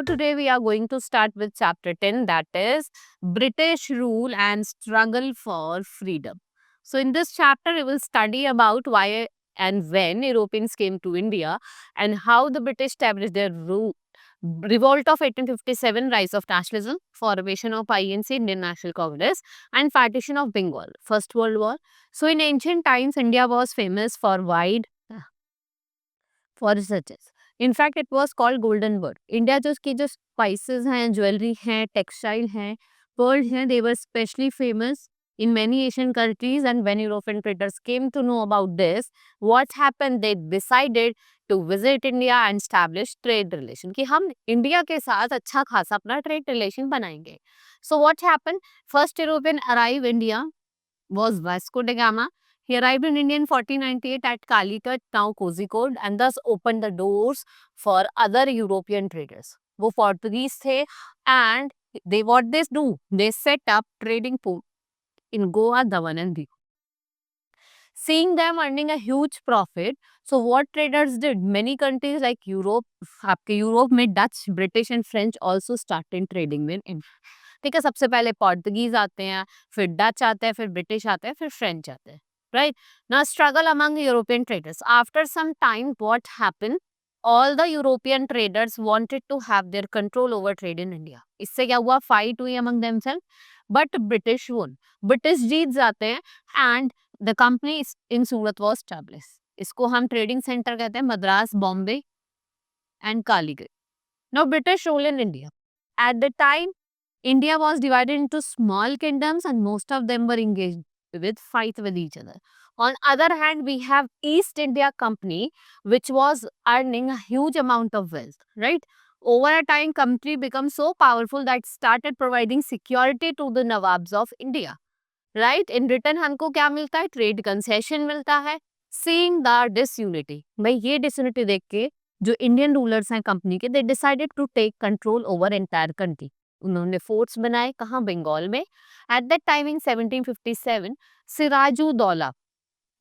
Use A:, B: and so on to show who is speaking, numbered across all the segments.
A: today we are going to start with chapter 10, that is British rule and struggle for freedom. So in this chapter we will study about why and when Europeans came to India and how the British established their rule. Revolt of 1857, rise of nationalism, formation of INC, Indian National Congress, and partition of Bengal, First World War. So in ancient times, India was famous for wide for researches. In fact, it was called Golden Bird. India जो spices हैं, jewelry हैं, textile हैं, pearls हैं, they were specially famous in many Asian countries. And when European traders came to know about this, what happened? They decided to visit India and establish trade relation. कि हम India के साथ अच्छा खासा अपना trade relation बनाएंगे. So what happened? First European arrived India was Vasco da Gama. He arrived in India in 1498 at Calicut, now Kozhikode, and thus opened the doors for other European traders. वो Portuguese थे and what they do? They set up trading post in Goa, Daman and Diu. Seeing them earning a huge profit, so what traders did? Many countries like Europe, आपके Europe में Dutch, British and French also started trading with India. ठीक है, सबसे पहले पोर्तुगीज आते हैं, फिर Dutch आते हैं, फिर ब्रिटिश आते हैं, फिर फ्रेंच आते हैं, right. Now struggle among European traders. After some time what happened? All the European traders wanted to have their control over trade in India. इससे क्या हुआ? फाइट हुई among themselves, but British won. British जीत जाते हैं and the company in Surat was establish. इसको हम trading centre कहते हैं, Madras, Bombay and Calicut. Now British rule in India. At the time India was divided into small kingdoms and most of them were engaged with fight with each other. On other hand, we have East India Company which was earning a huge amount of wealth, right? Over a time, company became so powerful that started providing security to the Nawabs of India, right? In return, हमको क्या मिलता है? Trade concession मिलता है. Seeing the disunity, भाई ये disunity देख के जो Indian rulers हैं कंपनी के, they decided to take control over entire country. उन्होंने फोर्ट्स बनाए, कहाँ? बंगाल में. At that time in 1757 Sirajuddaula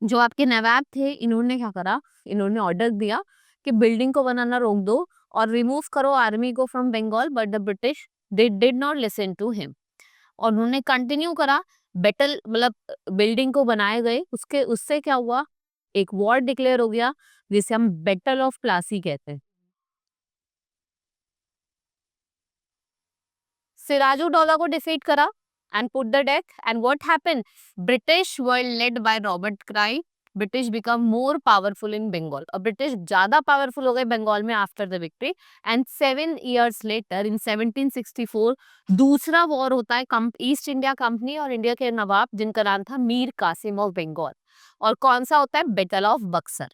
A: जो आपके नवाब थे, इन्होंने क्या करा? इन्होंने ऑर्डर दिया कि बिल्डिंग को बनाना रोक दो और रिमूव करो आर्मी को from Bengal, but the British they did not listen to him. और उन्होंने कंटिन्यू करा. बैटल मतलब बिल्डिंग को बनाए गए, उससे क्या हुआ? एक वॉर डिक्लेयर हो गया जिसे हम बैटल ऑफ प्लासी कहते हैं. सिराजुद्दौला को डिफीट करा and put the death. And what happened? British were led by Robert Clive. British become more powerful in Bengal. और British ज़्यादा powerful हो गए बंगाल में after the victory. And 7 years later in 1764 दूसरा war होता है ईस्ट इंडिया कंपनी और India के नवाब जिनका नाम था मीर कासिम ऑफ बंगाल. और कौन सा होता है? Battle of Buxar,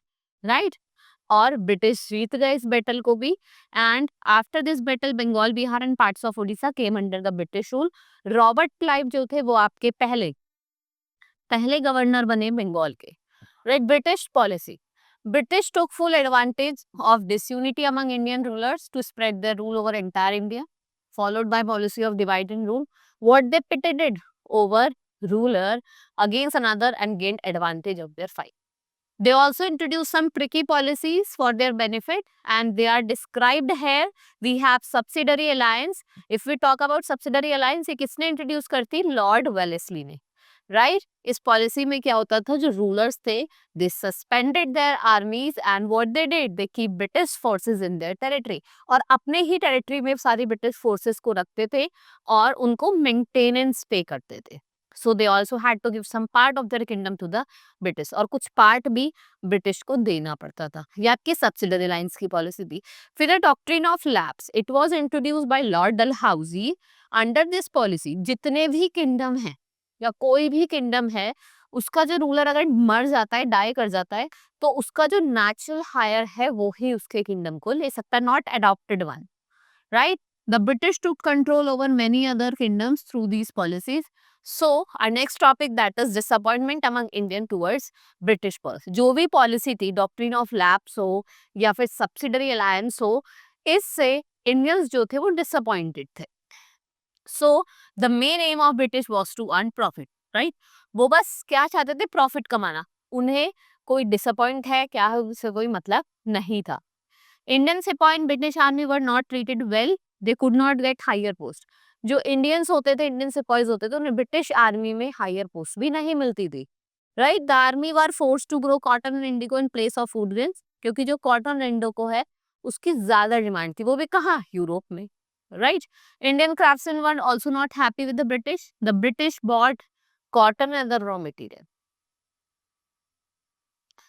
A: right. और ब्रिटिश जीत गए इस बैटल को भी. And after this battle Bengal, Bihar and parts of Orissa came under the British rule. Robert Clive जो थे वो आपके पहले गवर्नर बने बंगाल के, right. British policy. British took full advantage of disunity among Indian rulers to spread their rule over entire India, followed by policy of divide and rule. What they pitted over ruler against another and gained advantage of their fight. They also introduced some tricky policies for their benefit and they are described here. We have subsidiary alliance. If we talk about subsidiary alliance, ये किसने introduce करती? Lord Wellesley ने, right. इस policy में क्या होता था? जो रूलर्स थे, they suspended their armies and what they did, they keep British forces in their territory. और अपने ही टेरिटरी में सारी ब्रिटिश फोर्सेस को रखते थे और उनको मेंटेनेंस पे करते थे. So they also had to give some part of their kingdom to the British और कुछ पार्ट भी ब्रिटिश को देना पड़ता था. ये आपकी सब्सिडरी लाइंस की पॉलिसी थी. फिर doctrine of lapse, it was introduced by Lord Dalhousie. Under this policy जितने भी किंगडम है या कोई भी किंगडम है, उसका जो रूलर अगर मर जाता है, डाई कर जाता है, तो उसका जो नेचुरल हायर है वो ही उसके किंगडम को ले सकता है, not adopted one, right. The British took control over many other kingdoms through these policies. So, our next topic, that is disappointment among Indian towards British policy. जो भी policy थी, doctrine of lapse हो या फिर subsidiary alliance हो, इससे Indians जो थे वो disappointed थे. So, the main aim of British was to earn profit, right? वो बस क्या चाहते थे? Profit कमाना. उन्हें कोई disappoint है क्या है उससे कोई मतलब नहीं था. Indian sepoy in British army were not treated well. They could not get higher post. जो इंडियंस होते थे, इंडियन सिपाहीज होते थे, उन्हें ब्रिटिश आर्मी में हायर पोस्ट भी नहीं मिलती थी। Right, the army were force to grow cotton and indigo in place of food grains, क्योंकि जो कॉटन एंड इंडिगो है उसकी ज्यादा डिमांड थी, वो भी कहाँ, यूरोप में। Right, Indian craftsman were also not happy with the British. The British bought cotton and the raw material.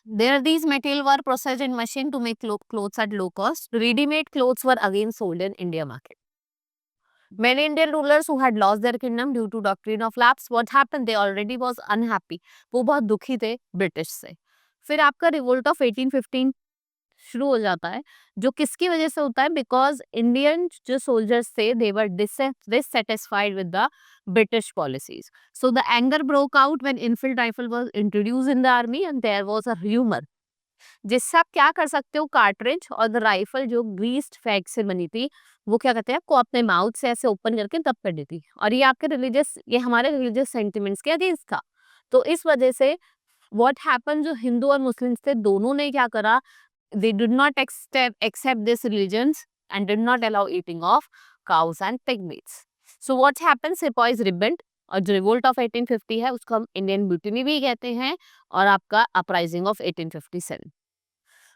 A: There, these material were processed in machine to make clothes at low cost. Ready-made clothes were again sold in India market. Many Indian rulers who had lost their kingdom due to doctrine of lapse, what happened? They already was unhappy. वो बहुत दुखी थे British से। फिर आपका revolt of 1815 शुरू हो जाता है, जो किसकी वजह से होता है? बिकॉज इंडियन जो सोल्जर्स थे, दे वर dissatisfied with the British policies. So the anger broke out when Enfield rifle was introduced in the army and there was a rumor जिससे आप क्या कर सकते हो, कार्ट्रिज और द राइफल जो ग्रीस्ड फैग से बनी थी, वो क्या कहते हैं, आपको अपने माउथ से ऐसे ओपन करके दब कर देती, और ये आपके रिलीजियस, ये हमारे रिलीजियस सेंटिमेंट्स के अगेंस्ट था। तो इस वजह से व्हाट हैपन, जो हिंदू और मुस्लिम थे, दोनों ने क्या करा, they did not accept this religions and did not allow eating of cows and pig meats. So what happens, sepoys rebelled, और जो रिवोल्ट ऑफ 1850 है उसको हम इंडियन म्यूटिनी भी कहते हैं, और आपका uprising of 1857।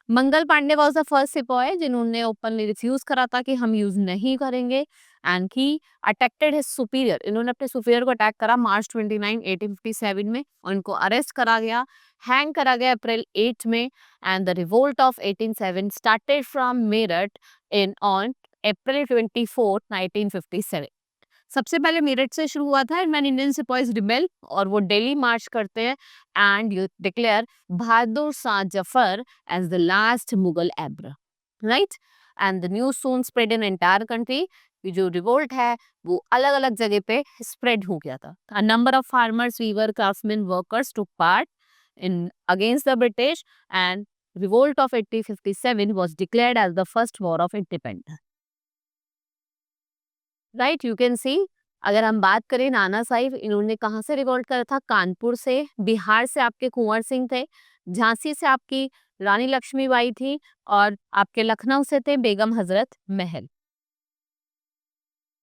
A: Mangal Pandey was the first sepoy जिन्होंने ओपनली रिफ्यूज करा था कि हम यूज नहीं करेंगे, and he attacked his superior. इन्होंने अपने सुपीरियर को अटैक करा मार्च 29, 1857 में, और इनको अरेस्ट करा गया, हैंग करा गया अप्रैल 8 में, and the revolt of 1807 started from Meerut in on April 24, 1957। सबसे पहले मेरठ से शुरू हुआ था, and main Indian sepoys rebel, और वो दिल्ली मार्च करते हैं and you declare Bahadur Shah Zafar as the last Mughal emperor. Right, and the news soon spread in entire country. जो रिवोल्ट है वो अलग अलग जगह पे स्प्रेड हो गया था। A number of farmers, weaver, craftsman, workers took part in against the British, and revolt of 1857 was declared as the first war of independence. Right, you can see. अगर हम बात करें नाना साहिब, इन्होंने कहाँ से रिवोल्ट करा था? कानपुर से। बिहार से आपके कुंवर सिंह थे, झांसी से आपकी रानी लक्ष्मीबाई थी, और आपके लखनऊ से थे Begum Hazrat Mahal.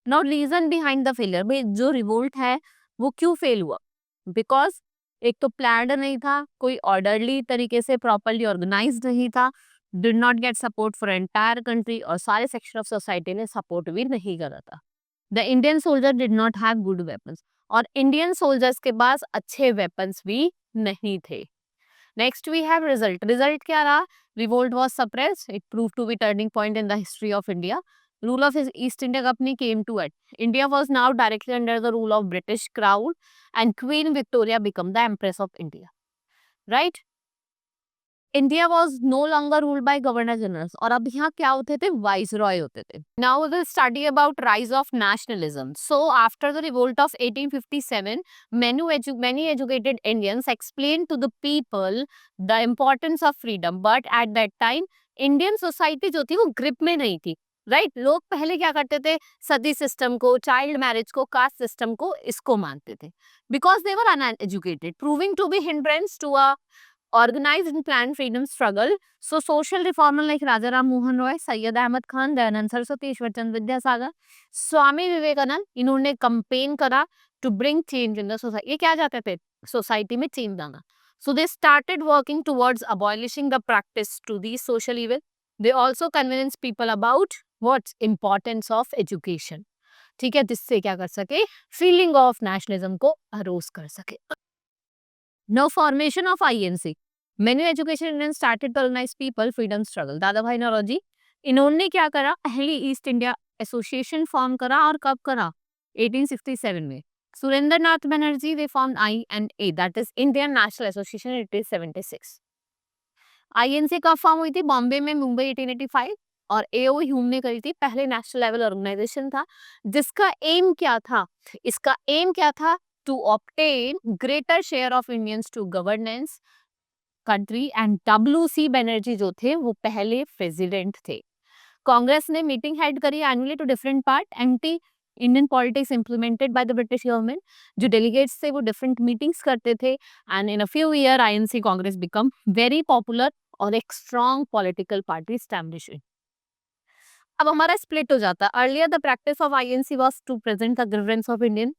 A: Now reason behind the failure, भाई जो रिवोल्ट है वो क्यों फेल हुआ? बिकॉज एक तो प्लान्ड नहीं था, कोई ऑर्डरली तरीके से प्रॉपरली ऑर्गेनाइज नहीं था, did not get support for entire country, और सारे सेक्शन ऑफ सोसाइटी ने सपोर्ट भी नहीं करा था। The Indian soldier did not have good weapons, और इंडियन सोल्जर्स के पास अच्छे वेपन्स भी नहीं थे। Next we have result. Result क्या रहा? Revolt was suppressed, it prove to be turning point in the history of India. Rule of East India company came to at. India was now directly under the rule of British crown, and Queen Victoria become the empress of India. Right, India was no longer ruled by governor general, और अब यहाँ क्या होते थे? Vice Roy होते थे। Now we will study about rise of nationalism. So after the revolt of 1857, many educated Indians explained to the people the importance of freedom, but at that time Indian society जो थी वो grip में नहीं थी। Right, लोग पहले क्या करते थे? सती सिस्टम को, चाइल्ड मैरिज को, कास्ट सिस्टम को, इसको मानते थे, because they were uneducated, proving to be hindrance to a organized and planned freedom struggle. So social reformer like Raja Ram Mohan Roy, Syed Ahmad Khan, Dayanand Saraswati, Ishwar Chand Vidyasagar, Swami Vivekananda, इन्होंने campaign करा to bring change in the society. ये क्या चाहते थे? Society में change लाना। So they started working towards abolishing the practice to these social evil. They also convinced people about what's importance of education. ठीक है, जिससे क्या कर सके? फीलिंग ऑफ नेशनलिज्म को अरोज कर सके। No formation of INC. Many education Indians started to organize people freedom struggle. दादा भाई नौरोजी, इन्होंने क्या करा? पहली ईस्ट इंडिया एसोसिएशन फॉर्म करा, और कब करा? 1867 में। सुरेंद्र नाथ Banerjee, they formed INA, that is Indian National Association in 1876. INC कब फॉर्म हुई थी? बॉम्बे में, मुंबई 1885, और AO ह्यूम ने करी थी। पहले नेशनल लेवल ऑर्गेनाइजेशन था, जिसका एम क्या था? इसका एम क्या था? To obtain greater share of Indians to governance country, and WC Banerjee जो थे वो पहले प्रेसिडेंट थे। कांग्रेस ने मीटिंग हेड करी annually to different part, anti Indian politics implemented by the British government. जो डेलीगेट्स थे वो डिफरेंट मीटिंग्स करते थे, and in a few year INC Congress become very popular और एक स्ट्रॉन्ग पॉलिटिकल पार्टी एस्टैब्लिश। अब हमारा स्प्लिट हो जाता है. Earlier the practice of INC was to present the grievance of Indian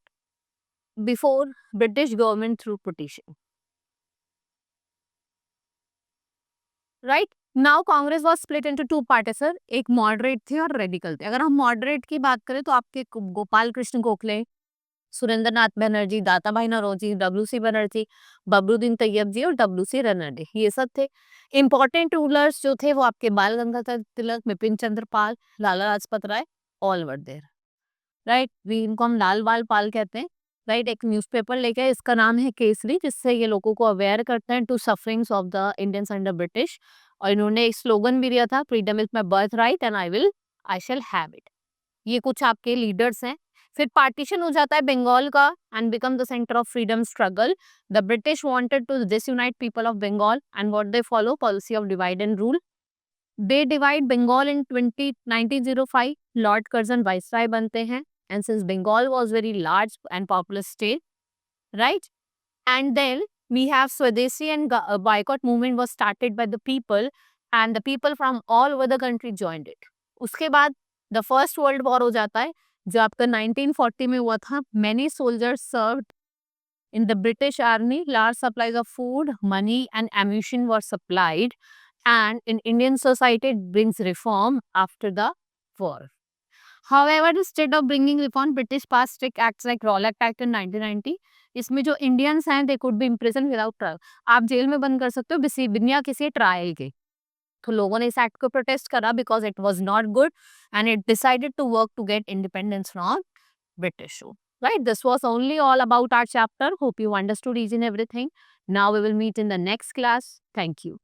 A: before British government through petition. Right now Congress was split into two party sir. एक moderate थे और radical थे. अगर हम मॉडरेट की बात करें तो आपके गोपाल कृष्ण गोखले, सुरेंद्र नाथ बनर्जी, दाता भाई नौरोजी, डब्ल्यू.सी. बनर्जी, बबरुद्दीन तैयब जी और डब्ल्यू.सी. रनडे, ये सब थे. इंपॉर्टेंट रूलर्स जो थे वो आपके Bal Gangadhar Tilak, Bipin Chandra Pal, Lala Lajpat Rai, all were there. Right we इनको हम लाल बाल पाल कहते हैं. राइट एक न्यूज़पेपर लेके इसका नाम है केसरी, जिससे ये लोगों को अवेयर करते हैं to sufferings of the Indians under British. और इन्होंने एक स्लोगन भी दिया था, freedom is my birth right and I shall have it. ये कुछ आपके लीडर्स हैं. फिर पार्टीशन हो जाता है बंगाल का and become the centre of freedom struggle. The British wanted to disunite people of Bengal and what they follow policy of divide and rule. They divide Bengal in 1905. Lord Curzon viceroy बनते हैं. And since Bengal was very large and populous state, right? And then we have Swadeshi and boycott movement was started by the people, and the people from all over the country joined it. उसके बाद the first world war हो जाता है जो आपका 1940 में हुआ था. Many soldiers served in the British army. Large supplies of food, money and ammunition were supplied, and in Indian society it brings reform after the war. However, instead of bringing reform, British passed strict acts like Rowlatt Act in 1990. इसमें जो Indians हैं they could be imprisoned without trial. आप jail में बंद कर सकते हो बिना किसी ट्रायल के. तो लोगों ने इस एक्ट को प्रोटेस्ट करा because it was not good and it decided to work to get independence from British rule. Right? This was only all about our chapter. Hope you understood each and everything. Now we will meet in the next class. Thank you.